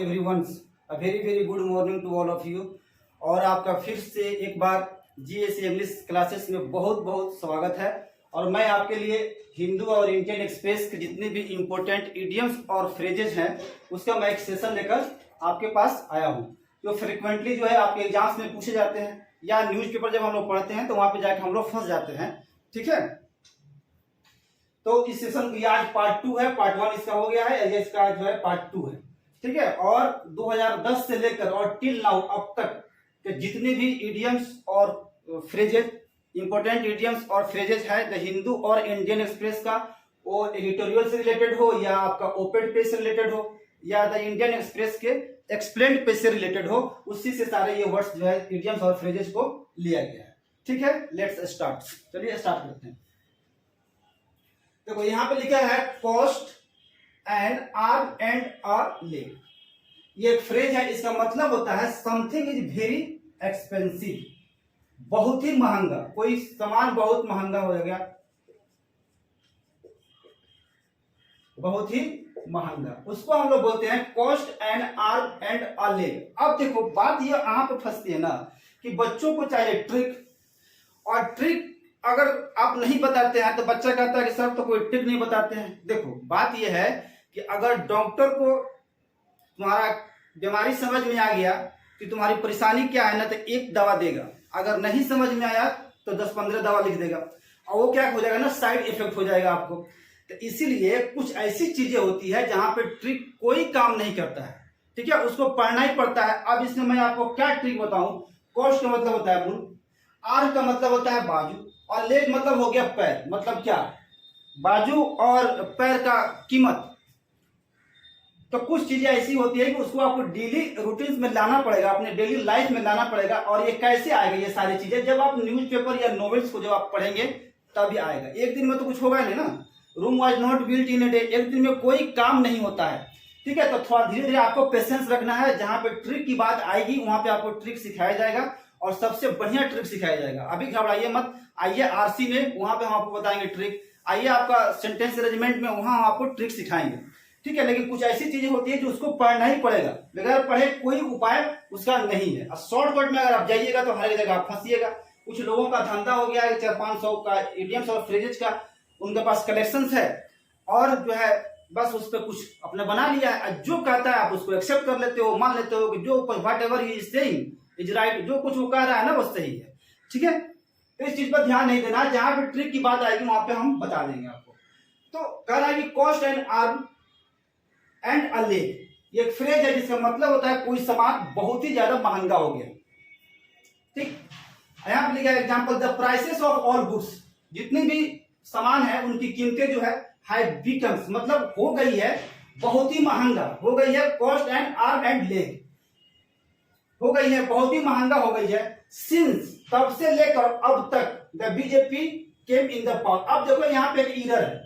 Everyone, a very very good morning to all of you. और आपका फिर से एक बार जीएस इंग्लिश क्लासेस में बहुत बहुत स्वागत है। और मैं आपके लिए हिंदू और इंडियन एक्सप्रेस के जितने भी इम्पोर्टेंट इडियम्स और फ्रेजेस हैं उसका मैं एक सेशन लेकर आपके पास आया हूँ, जो फ्रिक्वेंटली जो है आपके एग्जाम्स में पूछे जाते हैं या न्यूज़पेपर जब हम लोग पढ़ते हैं तो वहाँ पे जाके हम लोग फंस जाते हैं। ठीक है, तो इस सेशन की आज पार्ट 2 है। पार्ट 1 इसका हो गया है, इसका जो है पार्ट 2 है। ठीक है, और 2010 से लेकर और टिल नाउ अब तक के जितने भी इडियम्स और फ्रेजेस, इंपॉर्टेंट इडियम्स और फ्रेजेस है द हिंदू और इंडियन एक्सप्रेस का, वो एडिटोरियल से रिलेटेड हो या आपका ओपेड पेज से रिलेटेड हो या द इंडियन एक्सप्रेस के एक्सप्लेन्ड पेज से रिलेटेड हो, उसी से सारे ये वर्ड्स जो है इडियम्स और फ्रेजेस को लिया गया है। ठीक है, लेट्स स्टार्ट। चलिए स्टार्ट करते हैं। देखो यहाँ पे लिखा है cost and arm and a leg. ये एक फ्रेज है, इसका मतलब होता है समथिंग इज वेरी एक्सपेंसिव, बहुत ही महंगा। कोई सामान बहुत महंगा हो गया, बहुत ही महंगा, उसको हम लोग बोलते हैं cost and arm and a leg. अब देखो बात ये यहाँ पे फंसती है ना कि बच्चों को चाहिए ट्रिक, और ट्रिक अगर आप नहीं बताते हैं तो बच्चा कहता है कि सर तो कोई ट्रिक नहीं बताते हैं। देखो बात यह है कि अगर डॉक्टर को तुम्हारा बीमारी समझ में आ गया कि तुम्हारी परेशानी क्या है ना, तो एक दवा देगा, अगर नहीं समझ में आया तो 10-15 दवा लिख देगा, और वो क्या हो जाएगा ना, साइड इफेक्ट हो जाएगा आपको। तो इसीलिए कुछ ऐसी चीजें होती है जहां पे ट्रिक कोई काम नहीं करता है। ठीक है, उसको पढ़ना ही पड़ता है। अब इसमें मैं आपको क्या ट्रिक बताऊं। कॉस्ट का मतलब होता है मूल, आर्म का मतलब होता है बाजू, और लेग मतलब हो गया पैर। मतलब क्या, बाजू और पैर का कीमत। तो कुछ चीजें ऐसी होती है कि उसको आपको डेली रूटीन में लाना पड़ेगा, अपने डेली लाइफ में लाना पड़ेगा। और ये कैसे आएगा, ये सारी चीजें जब आप न्यूज़पेपर या नॉवेल्स को जब आप पढ़ेंगे तभी आएगा। एक दिन में तो कुछ होगा नहीं ना। Room was not built in a day, एक दिन में कोई काम नहीं होता है। ठीक है, तो थोड़ा धीरे धीरे आपको पेशेंस रखना है। जहां पे ट्रिक की बात आएगी वहां पे आपको ट्रिक सिखाया जाएगा, और सबसे बढ़िया ट्रिक सिखाया जाएगा। अभी घबराइए मत, आइए आरसी में, वहां पे हम आपको बताएंगे ट्रिक। आइए आपका सेंटेंस अरेंजमेंट में, वहां हम आपको ट्रिक सिखाएंगे। ठीक है, लेकिन कुछ ऐसी चीजें होती है जो उसको पढ़ना ही पड़ेगा, बगैर पढ़े कोई उपाय उसका नहीं है। शॉर्टकट में अगर आप जाइएगा तो हर जगह आप फंसिएगा। कुछ लोगों का धंधा हो गया है 400-500 का इडियम्स और फ्रेजेस का, उनके पास कलेक्शन है, और जो है बस उस पर कुछ अपने बना लिया है। जो कहता है आप उसको एक्सेप्ट कर लेते हो, मान लेते हो कि जो what ever he is saying is right, जो कुछ वो कह रहा है ना वो सही है। ठीक है, तो इस चीज पर ध्यान नहीं देना। जहां पे ट्रिक की बात आएगी वहां पे हम बता देंगे आपको। तो कह रहा है कि cost and arm and a leg, ये एक फ्रेज है जिसका मतलब होता है कोई सामान बहुत ही ज्यादा महंगा हो गया। ठीक, यहां पर लिखा है example, the prices of all goods, जितनी भी सामान है उनकी कीमतें जो है हाई बिकम्स, मतलब हो गई है बहुत ही महंगा हो गई है। Cost and arm and leg हो गई है, बहुत ही महंगा हो गई है। सिंस, तब से लेकर अब तक, the BJP came in the power. अब देखो यहाँ पे एक इरर है।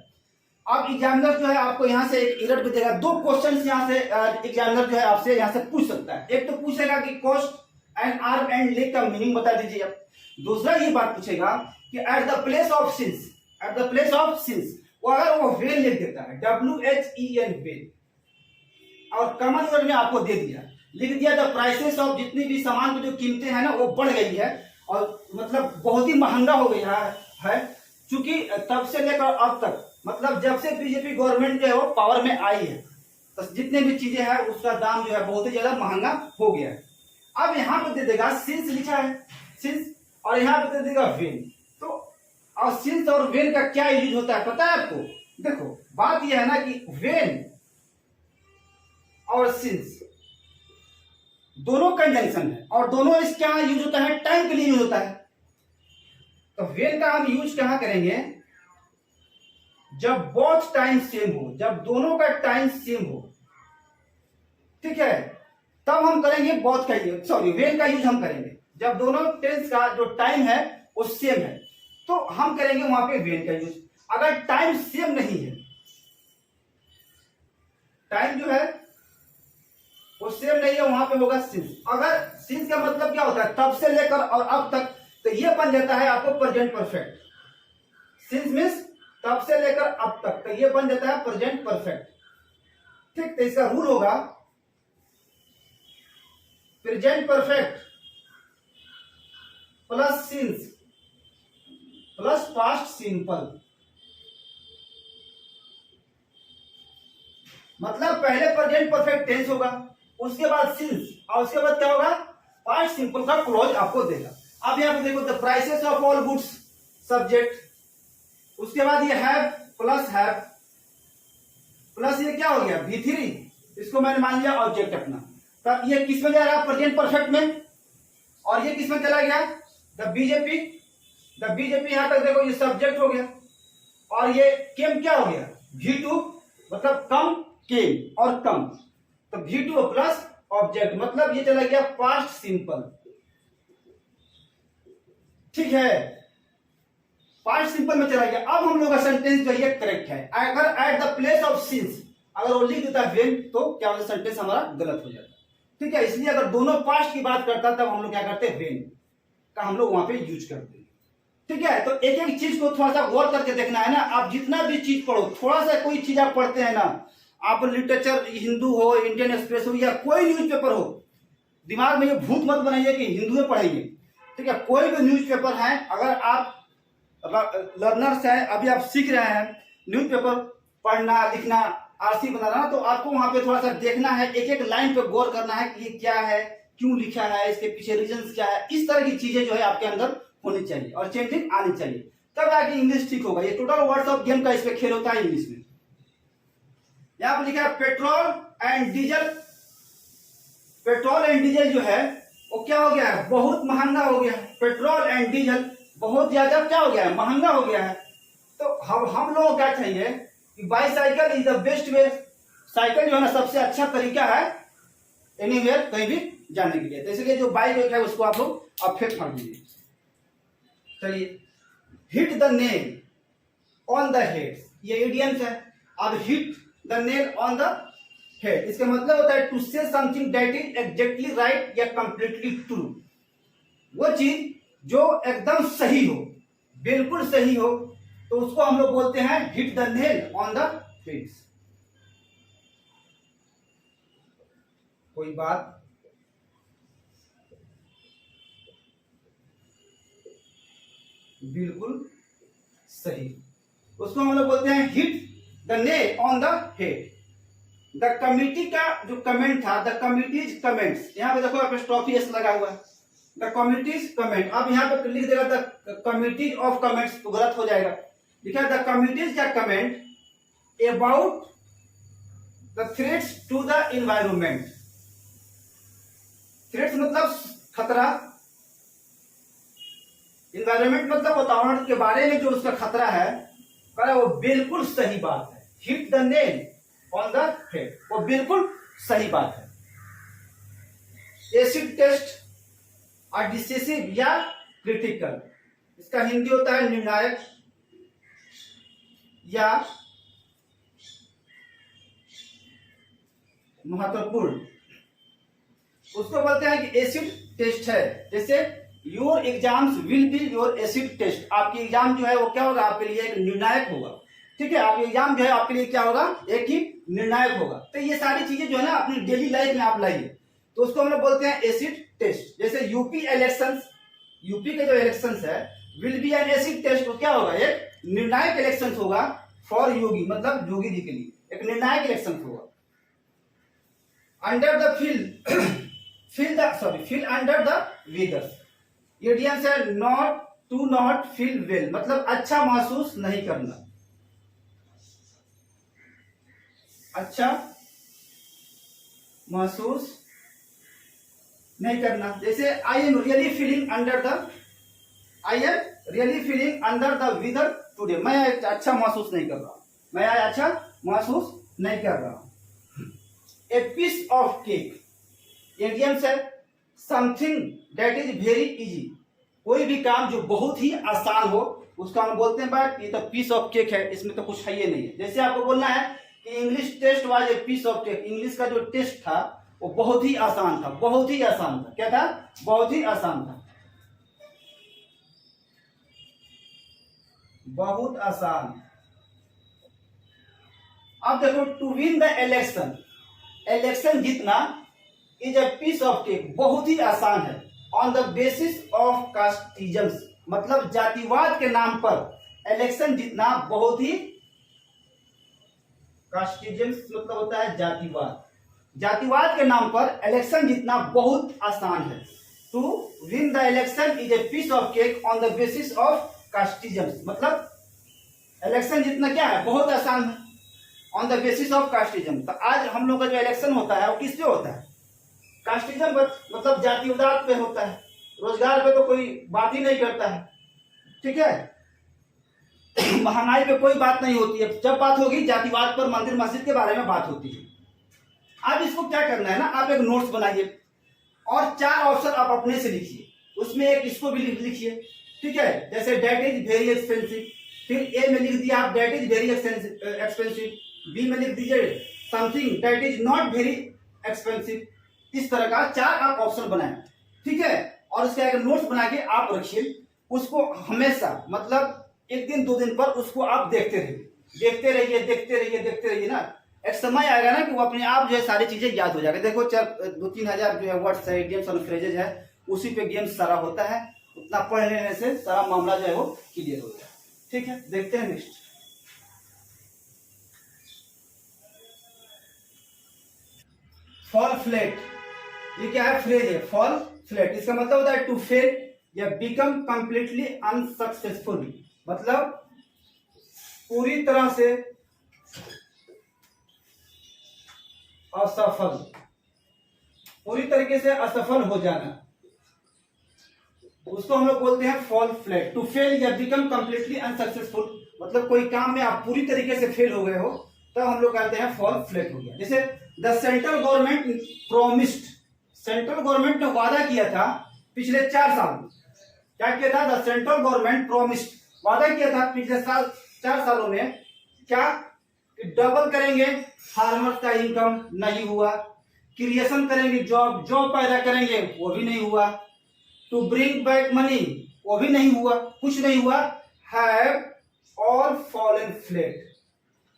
अब एग्जामिनर जो है आपको यहाँ से एक इरर भी देगा। दो क्वेश्चंस यहाँ से एग्जामिनर जो है आपसे यहाँ से पूछ सकता है। एक तो पूछेगा कि cost and arm and leg का मीनिंग बता दीजिए आप। दूसरा ये बात पूछेगा कि at the place of since, at the place of since, वो अगर वो वेन लिख देता है, WHEN वेन, और कॉमन वर्ड में आपको दे दिया, लिख दिया द प्राइसेस ऑफ, जितनी भी सामान की जो कीमतें हैं ना वो बढ़ गई है, और मतलब बहुत ही महंगा हो गया है। चूंकि तब से लेकर अब तक, मतलब जब से बीजेपी गवर्नमेंट जो है वो पावर में आई है, तो जितने भी चीजें हैं उसका दाम जो है बहुत ही ज्यादा महंगा हो गया है। अब यहाँ पे दे देगा सिंस, लिखा है सिंस, और यहाँ पे दे देगा वेन। तो और सिंस और वेन का क्या यूज होता है पता है आपको। देखो बात यह है ना कि वेन और सिंस दोनों कंजंक्शन है, और दोनों इस क्या यूज होता है, टाइम के लिए यूज होता है। तो वेन का हम यूज कहां करेंगे, जब बोथ टाइम सेम हो, जब दोनों का टाइम सेम हो। ठीक है, तब हम करेंगे बोथ का यूज, सॉरी वेन का यूज हम करेंगे जब दोनों टेंस का जो टाइम है वो सेम है, तो हम करेंगे वहां पे वेन का यूज। अगर टाइम सेम नहीं है, टाइम जो है वो सेम नहीं है, वहां पे होगा सिंस। अगर सिंस का मतलब क्या होता है, तब से लेकर और अब तक, तो ये बन जाता है आपको प्रेजेंट परफेक्ट। सिंस मींस तब से लेकर अब तक, तो ये बन जाता है प्रेजेंट परफेक्ट। ठीक, तो इसका रूल होगा present perfect plus since plus past simple, मतलब पहले प्रेजेंट परफेक्ट टेंस होगा, उसके बाद सिंस, और उसके बाद क्या होगा, पास्ट सिंपल का क्लोज आपको देगा। अब यहाँ पे देखो the prices of all goods subject, उसके बाद ये हैव प्लस ये क्या हो गया V3, इसको मैंने मान लिया ऑब्जेक्ट अपना। तब ये किस में जा रहा है, प्रेजेंट परफेक्ट में, और ये किस में चला गया, द बीजेपी यहां तक देखो ये सब्जेक्ट हो गया, और ये केम क्या हो गया V2, मतलब कम केम और कम, तो V2 प्लस ऑब्जेक्ट, मतलब ये चला गया पास्ट सिंपल। ठीक है, पास्ट सिंपल में चला गया। अब हम लोग का सेंटेंस जो है करेक्ट है। अगर at the place of since अगर वो लिख देता वेन, तो क्या होता, सेंटेंस हमारा गलत हो जाता। ठीक है, इसलिए अगर दोनों पास्ट की बात करता तब हम लोग क्या करते हैं, वेन का हम लोग वहां पे यूज करते हैं। ठीक है, तो एक एक चीज को थोड़ा सा गौर करके देखना है ना। आप जितना भी चीज पढ़ो, थोड़ा सा कोई चीज आप पढ़ते हैं ना, आप लिटरेचर हिंदू हो, इंडियन एक्सप्रेस हो, या कोई न्यूज़पेपर हो, दिमाग में ये भूत मत बनाइए कि हिंदू में पढ़ेंगे। ठीक है, कोई भी न्यूज़पेपर है, अगर आप लर्नर्स हैं, अभी आप सीख रहे हैं न्यूज़पेपर पढ़ना, लिखना, आरसी बनाना, तो आपको वहां पे थोड़ा सा देखना है, एक एक लाइन पे गौर करना है कि ये क्या है, क्यों लिखा है, इसके पीछे रीजंस क्या है। इस तरह की चीजें जो है आपके अंदर होनी चाहिए और चेंजिंग आनी चाहिए, तब आगे इंग्लिश ठीक होगा। ये टोटल वर्ड्स ऑफ गेम का इस पे खेल होता है इंग्लिश में। यहां पर लिखा है petrol and diesel. Petrol and diesel जो है वो क्या हो गया है, बहुत महंगा हो गया है। पेट्रोल एंड डीजल बहुत ज्यादा क्या हो गया है, महंगा हो गया है। तो हम लोगों को क्या चाहिए कि bicycle is the best way. Cycle जो है ना सबसे अच्छा तरीका है एनीवेयर, कहीं भी जाने के लिए। तो इसलिए जो बाइक है उसको आप लोग अब फेंक मार दीजिए। चलिए, hit the nail on the head, ये इडियम्स है। अब hit the nail on the head, इसका मतलब होता है to say something that is exactly right या कंप्लीटली ट्रू। वो चीज जो एकदम सही हो, बिल्कुल सही हो, तो उसको हम लोग बोलते हैं hit the nail on the head. कोई बात, बिल्कुल सही, उसको हम लोग बोलते हैं hit the nail on the head. The committee का जो कमेंट था, द कमिटीज कमेंट्स, यहां पे देखो एपोस्ट्रोफी एस लगा हुआ है, द कमिटीज कमेंट। अब यहां पे लिख देगा द कमिटीज ऑफ कमेंट्स, तो गलत हो जाएगा। लिखा द कमिटीज का comment about the threats to the environment. Threats मतलब खतरा, एनवायरमेंट मतलब वातावरण के बारे में जो उसका खतरा है, वो बिल्कुल सही बात है। Hit the nail on the head, वो बिल्कुल सही बात है। एसिड टेस्ट और डिसिसिव या क्रिटिकल, इसका हिंदी होता है निर्णायक या महत्वपूर्ण। उसको बोलते हैं कि एसिड टेस्ट है। जैसे your exams will be your acid test, आपकी एग्जाम जो है वो क्या होगा, आपके लिए एक निर्णायक होगा। ठीक है, आपकी एग्जाम जो है आपके लिए क्या होगा, एक ही निर्णायक होगा। तो ये सारी चीजें जो है ना अपनी डेली लाइफ में आप लाइए, तो उसको हम लोग बोलते हैं एसिड टेस्ट। जैसे यूपी इलेक्शंस, यूपी के जो इलेक्शंस है will be an acid test, तो क्या होगा, एक निर्णायक इलेक्शन होगा फॉर योगी, मतलब योगी जी के लिए एक निर्णायक इलेक्शन होगा। Under the feel under the weather, idioms है not to not feel well, मतलब अच्छा महसूस नहीं करना, अच्छा महसूस नहीं करना। जैसे I am really feeling under the weather today, मैं अच्छा महसूस नहीं कर रहा, मैं अच्छा महसूस नहीं कर रहा। A piece of cake, idioms है something that is very easy, कोई भी काम जो बहुत ही आसान हो उसका हम बोलते हैं बट ये तो पीस ऑफ केक है, इसमें तो कुछ है ये नहीं है। जैसे आपको बोलना है कि English test was a piece of cake, English का जो टेस्ट था वो बहुत ही आसान था, बहुत ही आसान था। क्या था, बहुत ही आसान था, बहुत आसान। अब देखो to win the election, election जीतना is a piece of cake, बहुत ही आसान है। On the basis of casteisms, मतलब जातिवाद के नाम पर इलेक्शन जीतना बहुत ही, कास्टिजम्स मतलब होता है जातिवाद, जातिवाद के नाम पर इलेक्शन जीतना बहुत आसान है। To win the election is a piece of cake on the basis of casteisms, मतलब इलेक्शन जीतना क्या है, बहुत आसान है, on the basis of casteism. तो आज हम लोग का जो इलेक्शन होता है वो किस पे होता है, कास्टिज्म पर, मतलब जातिवाद पे होता है। रोजगार पे तो कोई बात ही नहीं करता है, ठीक है। महंगाई पे कोई बात नहीं होती है, जब बात होगी जातिवाद पर, मंदिर मस्जिद के बारे में बात होती है। अब इसको क्या करना है ना, आप एक नोट्स बनाइए और 4 ऑप्शन आप अपने से लिखिए, उसमें एक इसको भी लिखिए, ठीक है। जैसे डेट इज वेरी एक्सपेंसिव, फिर ए में लिख दिया आप that is very expensive, B में लिख दीजिए something that is not very expensive. इस तरह का 4 आप ऑप्शन बनाएं, ठीक है। और उसका एक नोट्स बना के आप रखिए, उसको हमेशा, मतलब 1 दिन 2 दिन पर उसको आप देखते रहिए ना। एक समय आएगा ना कि वो अपने आप जो है सारी चीजें याद हो जाएगा। देखो 2-3 हजार जो है वर्ड्स है, इडियम्स और फ्रेजेज है, उसी पे गेम्स सारा होता है। उतना पढ़ लेने से सारा मामला जो है वो क्लियर हो जाए, ठीक है। देखते हैं नेक्स्ट। फॉल फ्लैट, ये क्या है, फ्रेज है, फॉल फ्लैट। इसका मतलब होता है टू फेल या बिकम कंप्लीटली अनसक्सेसफुल, मतलब पूरी तरह से असफल, पूरी तरीके से असफल हो जाना, उसको हम लोग बोलते हैं फॉल फ्लैट। टू फेल या बिकम कंप्लीटली अनसक्सेसफुल, मतलब कोई काम में आप पूरी तरीके से फेल हो गए हो, तब हम लोग कहते हैं फॉल फ्लैट हो गया। जैसे the central government promised, central government ने वादा किया था पिछले 4 साल में, क्या किया था, द सेंट्रल गवर्नमेंट प्रोमिस्ड, वादा किया था पिछले 4 सालों में, क्या, डबल करेंगे फार्मर्स का इनकम, नहीं हुआ। क्रिएशन करेंगे जॉब पैदा करेंगे, वो भी नहीं हुआ। टू ब्रिंग बैक मनी, वो भी नहीं हुआ, कुछ नहीं हुआ। Have all fallen flat,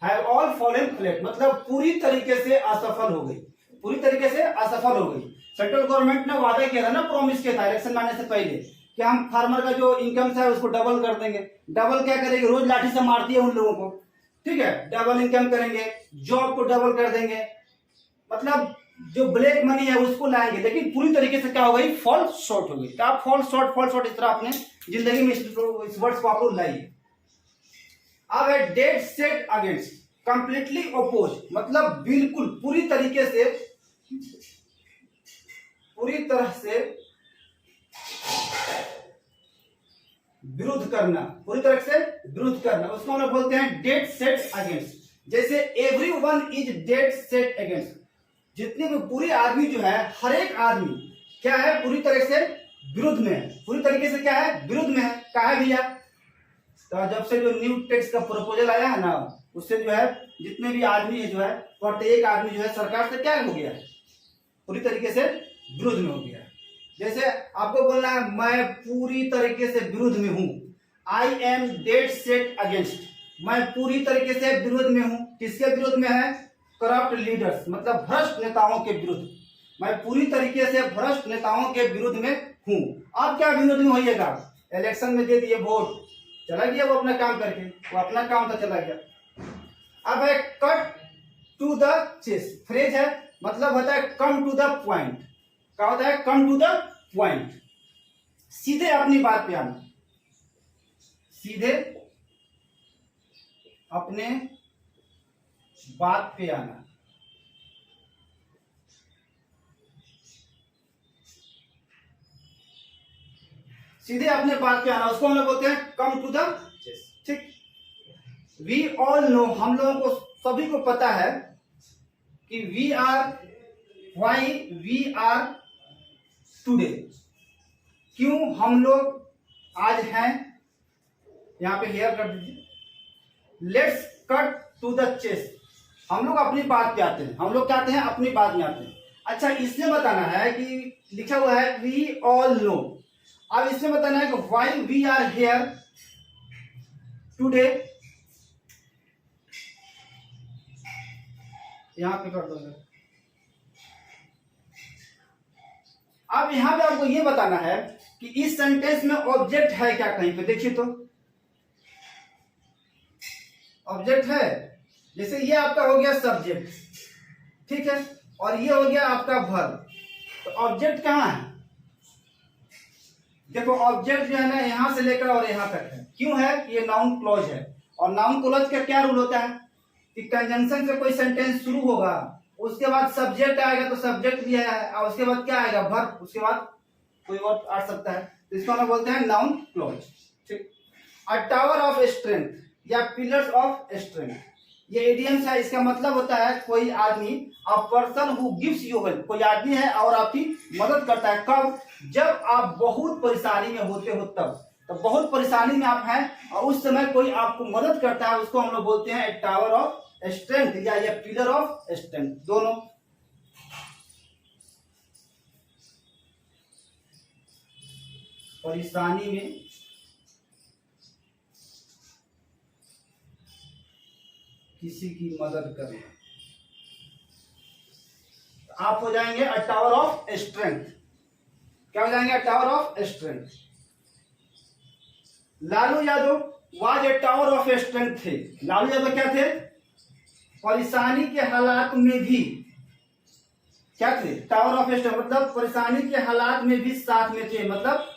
have all fallen flat, मतलब पूरी तरीके से असफल हो गई, पूरी तरीके से असफल हो गई। सेंट्रल गवर्नमेंट ने वादा किया था ना, प्रॉमिस किया था इलेक्शन आने से पहले कि हम फार्मर का जो इनकम है उसको डबल कर देंगे। डबल क्या करेंगे, रोज लाठी से मारती है उन लोगों को, ठीक है। डबल इनकम करेंगे, जॉब को डबल कर देंगे, मतलब जो ब्लैक मनी है उसको लाएंगे, लेकिन पूरी तरीके से क्या हो गई, फॉल शॉर्ट हो गई। तो आप फॉल शॉर्ट इस तरह अपने जिंदगी में इस वर्ड्स को आप लोग लाइए। अब है dead set against, completely oppose, मतलब बिल्कुल पूरी तरह से विरुद्ध करना, पूरी तरह से विरुद्ध करना, उसको हम लोग बोलते हैं डेड सेट अगेंस्ट। जैसे everyone is dead set against, जितने भी पूरे आदमी जो है, हर एक आदमी क्या है, पूरी तरह से विरुद्ध में है, पूरी तरीके से क्या है, विरुद्ध में है। कहा है भैया, तो जब से जो न्यू टैक्स का प्रपोजल आया है ना, उससे जो है जितने भी आदमी है जो है, प्रत्येक आदमी जो है सरकार से क्या हो गया है, पूरी तरीके से विरुद्ध में हो गया है। जैसे आपको बोलना है मैं पूरी तरीके से विरुद्ध में हूं, I am dead set against, मैं पूरी तरीके से विरुद्ध में हूं। किसके विरुद्ध में है, करप्ट लीडर्स, मतलब भ्रष्ट नेताओं के विरुद्ध, मैं पूरी तरीके से भ्रष्ट नेताओं के विरुद्ध में हूं। आप क्या विरुद्ध में होइएगा, इलेक्शन में दे दिए वोट, चला गया वो अपना काम करके, वो अपना काम तो चला गया। अब है cut to the chase, phrase है, मतलब होता है कम टू द पॉइंट। क्या होता है, कम टू द पॉइंट, सीधे अपनी बात पे आना, सीधे अपने बात पे आना। सीधे अपने बात पे आना, उसको हम लोग बोलते हैं कम टू द चेस, ठीक। वी ऑल नो, हम लोगों को सभी को पता है कि we are, why we are today, क्यों हम लोग आज हैं, यहां पे हेयर कर दीजिए। Let's cut to the chase, हम लोग अपनी बात पे आते हैं, हम लोग क्या आते हैं, अपनी बात में आते हैं। अच्छा, इसमें बताना है कि लिखा हुआ है वी ऑल नो, अब इसमें बताना है कि why we are here today, यहां पे कर दो, अब यहां पे आपको ये बताना है कि इस सेंटेंस में ऑब्जेक्ट है क्या, कहीं पे देखिए तो ऑब्जेक्ट है। जैसे ये आपका हो गया सब्जेक्ट, ठीक है, और ये हो गया आपका वर्ब, तो ऑब्जेक्ट कहाँ है? देखो ऑब्जेक्ट जो है ना यहां से लेकर और यहां तक है। क्यों है? ये नाउन क्लॉज है, और नाउन क्लॉज का क्या रूल होता है कि कंजंक्शन से कोई सेंटेंस शुरू होगा, उसके बाद सब्जेक्ट आएगा तो सब्जेक्ट भी है, और उसके बाद क्या आएगा? वर्ब, उसके बाद कोई और आ सकता है, तो इसको हम बोलते हैं नाउन क्लॉज। ठीक। अ टावर ऑफ स्ट्रेंथ या पिलर्स ऑफ स्ट्रेंथ, ये इडियम्स है। इसका मतलब होता है कोई आदमी, a person who gives you help, कोई आदमी है और आपकी मदद करता है। कब? जब आप बहुत परेशानी में होते हो तब, तो बहुत परेशानी में आप हैं और उस समय कोई आपको मदद करता है, उसको हम लोग बोलते हैं ए टावर ऑफ स्ट्रेंथ या ये पिलर ऑफ स्ट्रेंथ, दोनों। परेशानी में किसी की मदद करना, आप हो जाएंगे अ टावर ऑफ स्ट्रेंथ। क्या हो जाएंगे? अ tower of strength. Lalu Yadav was a tower of strength थे। लालू यादव क्या थे? परेशानी के हालात में भी क्या थे? टावर ऑफ स्ट्रेंथ, मतलब परेशानी के हालात में भी साथ में थे। मतलब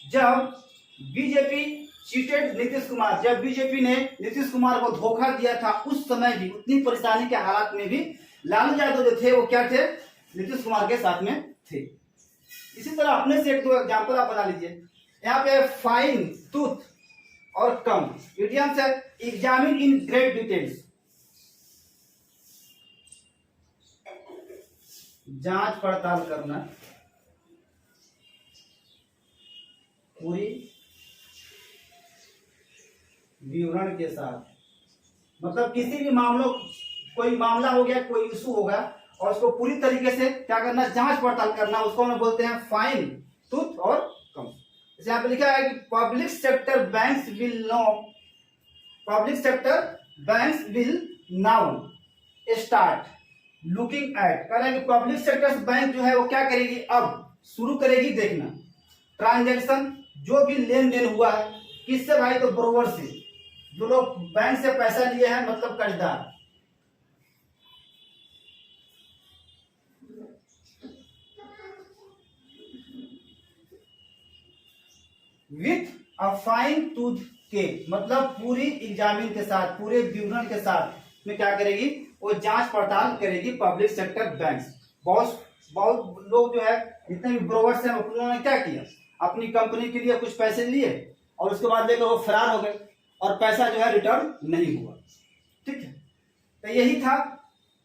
जब बीजेपी चीटेड नीतीश कुमार, जब बीजेपी ने नीतीश कुमार को धोखा दिया था, उस समय भी, उतनी परेशानी के हालात में भी लालू यादव जो थे वो क्या थे? नीतीश कुमार के साथ में थे। इसी तरह अपने से एक दो एग्जाम्पल आप बना लीजिए। यहाँ पे फाइन, टूथ और कम, इडियम्स है। एग्जामिन इन ग्रेट डिटेल्स, जांच पड़ताल करना, पूरी विवरण के साथ, मतलब किसी भी मामलों, कोई मामला हो गया, कोई इशू होगा और उसको पूरी तरीके से क्या करना? जांच पड़ताल करना, उसको हम बोलते हैं फाइन, टूथ और कम। जैसे यहाँ पे लिखा है कि public sector banks will no, public sector banks will now start looking at, कह रहे हैं कि पब्लिक सेक्टर बैंक जो है वो क्या करेगी? अब शुरू करेगी देखना ट्रांजैक्शन, जो भी लेन देन हुआ है, किससे भाई? तो बोरोवर से, जो लोग बैंक से पैसा लिए हैं, मतलब कर्जदार। विथ अ फाइन टूथ के, मतलब पूरी एग्जामिन के साथ, पूरे विवरण के साथ में क्या करेगी? वो जांच पड़ताल करेगी पब्लिक सेक्टर बैंक्स। बहुत बहुत लोग जो है, जितने भी ब्रोवर्स हैं, उन्होंने क्या किया? अपनी कंपनी के लिए कुछ पैसे लिए और उसके बाद लेकर वो फरार हो गए और पैसा जो है रिटर्न नहीं हुआ। ठीक है, तो यही था।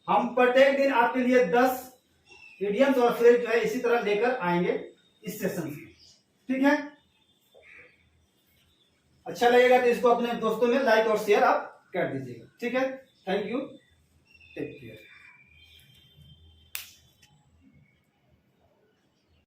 हम प्रत्येक दिन आपके लिए 10 इडियम्स और फ्रेज जो है इसी तरह लेकर आएंगे इस सेशन में। ठीक है, अच्छा लगेगा तो इसको अपने दोस्तों में लाइक और शेयर आप कर दीजिएगा। ठीक है, थैंक यू, टेक केयर।